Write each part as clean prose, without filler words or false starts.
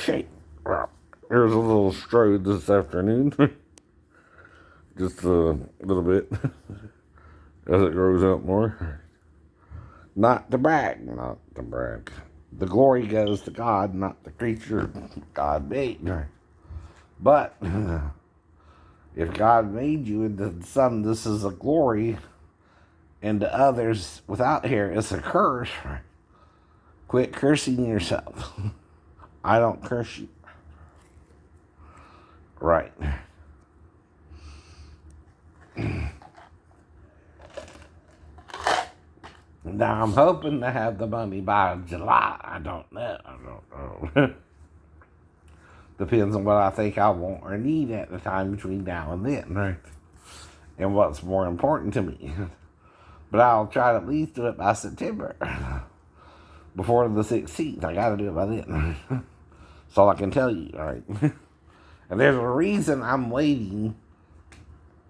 Okay, well, here's a little strode this afternoon. Just a little bit as it grows out more. Not to brag, not to brag. The glory goes to God, not the creature God made. But if God made you and to some this is a glory, and to others without hair it's a curse, quit cursing yourself. I don't curse you. Right. Now I'm hoping to have the money by July. I don't know. Depends on what I think I want or need at the time between now and then, right? And what's more important to me. But I'll try to at least do it by September. Before the 16th. I gotta do it by then. That's all I can tell you, all right? And there's a reason I'm waiting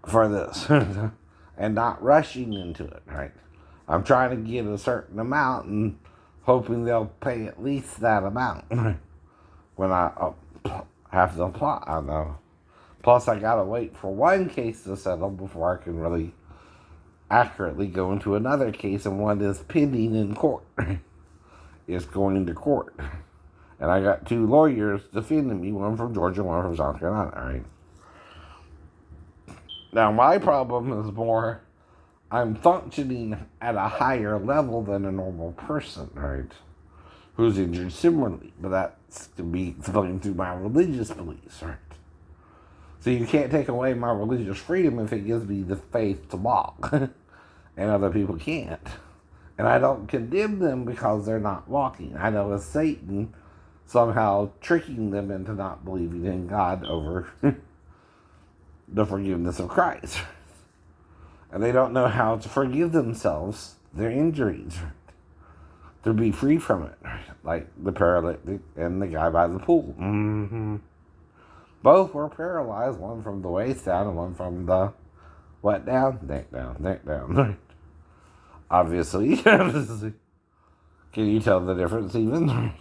for this and not rushing into it, right? I'm trying to get a certain amount and hoping they'll pay at least that amount when I have to apply. I know. Plus, I gotta wait for one case to settle before I can really accurately go into another case, and one is pending in court. It's going to court. And I got two lawyers defending me, one from Georgia, one from South Carolina, right? Now, my problem is more, I'm functioning at a higher level than a normal person, right? Who's injured similarly, but that's to be explained through my religious beliefs, right? So you can't take away my religious freedom if it gives me the faith to walk, and other people can't. And I don't condemn them because they're not walking. I know it's Satan somehow tricking them into not believing in God over the forgiveness of Christ. And they don't know how to forgive themselves their injuries, to be free from it, like the paralytic and the guy by the pool. Mm-hmm. Both were paralyzed, one from the waist down and one from the what down? Neck down. Obviously. Can you tell the difference even?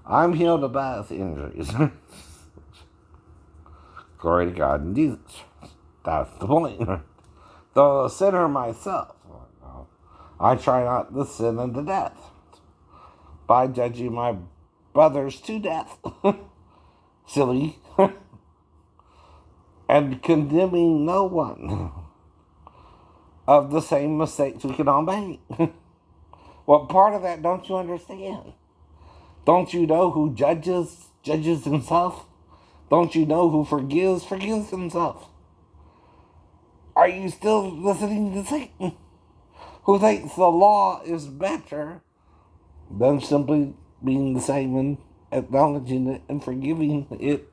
I'm healed of both injuries. Glory to God and Jesus. That's the point. Though a sinner myself, I try not to sin unto death by judging my brothers to death. Silly. And condemning no one of the same mistakes we can all make. Well, part of that don't you understand? Don't you know who judges himself? Don't you know who forgives himself? Are you still listening to Satan? Who thinks the law is better than simply being the same and acknowledging it and forgiving it,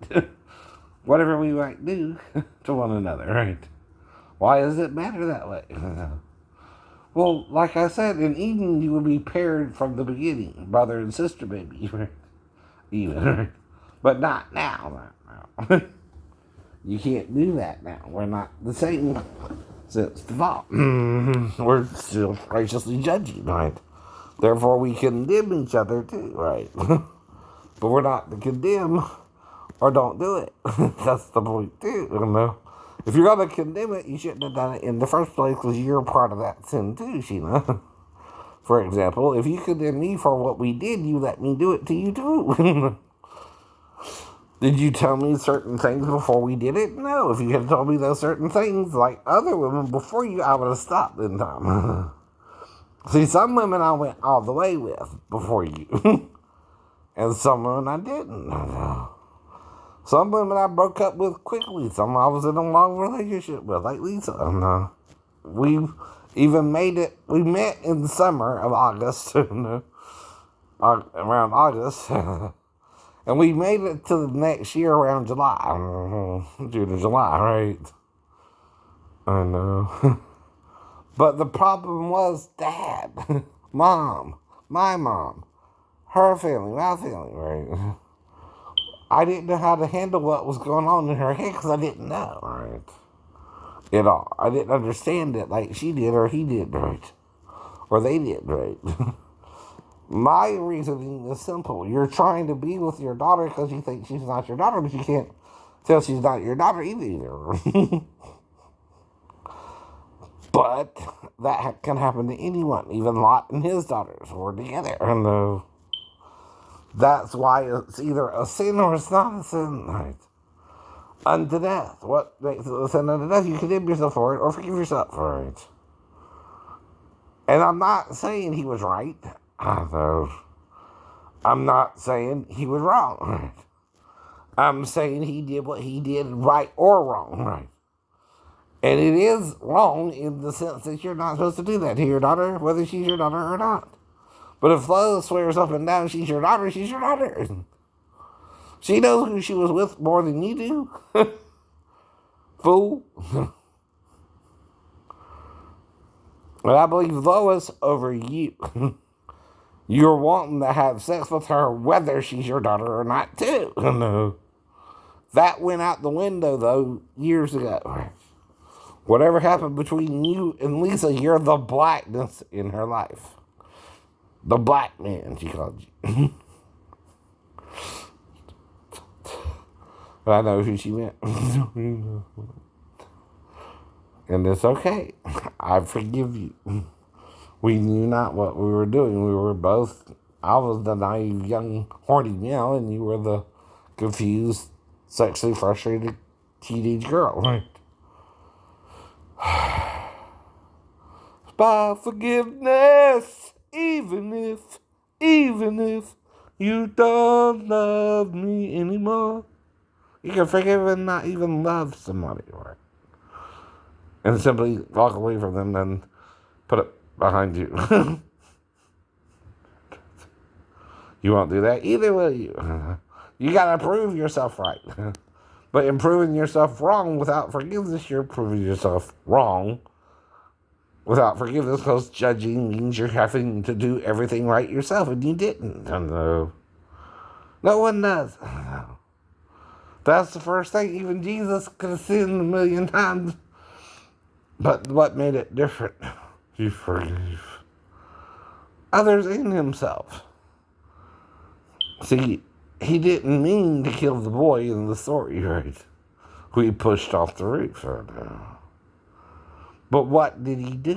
whatever we might do to one another, right? Why is it better that way? Well, like I said, in Eden you would be paired from the beginning, brother and sister, baby, right? Even, right? But not now. You can't do that now. We're not the same since the fall. We're still righteously judging, right? Therefore, we condemn each other too, right? But we're not to condemn or don't do it. That's the point too, you know? If you're going to condemn it, you shouldn't have done it in the first place because you're part of that sin too, Sheena. For example, if you condemn me for what we did, you let me do it to you too. Did you tell me certain things before we did it? No. If you had told me those certain things like other women before you, I would have stopped in time. See, some women I went all the way with before you. And some women I didn't. Some women I broke up with quickly. Some I was in a long relationship with, like Lisa. And, we even made it. We met in the summer of August, around August, and we made it to the next year around July, June or July, right? I know. But the problem was Dad, Mom, my mom, her family, my family, right? I didn't know how to handle what was going on in her head because I didn't know, right? At all. I didn't understand it like she did or he did, right? Or they did, right? My reasoning is simple. You're trying to be with your daughter because you think she's not your daughter, but you can't tell she's not your daughter either. But that can happen to anyone. Even Lot and his daughters were together. And that's why it's either a sin or it's not a sin. Right? Unto death. What makes it a sin unto death? You condemn yourself for it or forgive yourself for it. And I'm not saying he was right. Although I'm not saying he was wrong. Right? I'm saying he did what he did right or wrong. Right? And it is wrong in the sense that you're not supposed to do that to your daughter, whether she's your daughter or not. But if Flo swears up and down she's your daughter, she's your daughter. She knows who she was with more than you do. Fool. And I believe Lois over you. You're wanting to have sex with her whether she's your daughter or not, too. No. That went out the window, though, years ago. Whatever happened between you and Lisa, you're the blackness in her life. The black man, she called you. But I know who she meant. And it's okay. I forgive you. We knew not what we were doing. We were both, I was the naive, young, horny male, and you were the confused, sexually frustrated teenage girl. Right? By forgiveness, even if you don't love me anymore. You can forgive and not even love somebody, right? And simply walk away from them and put it behind you. You won't do that either, will you? You gotta prove yourself right. But in proving yourself wrong without forgiveness, you're proving yourself wrong without forgiveness, because judging means you're having to do everything right yourself, and you didn't. And no one does. That's the first thing. Even Jesus could have sinned 1,000,000 times. But what made it different? He forgave others and himself. See, he didn't mean to kill the boy in the story, right? Who he pushed off the roof. But what did he do?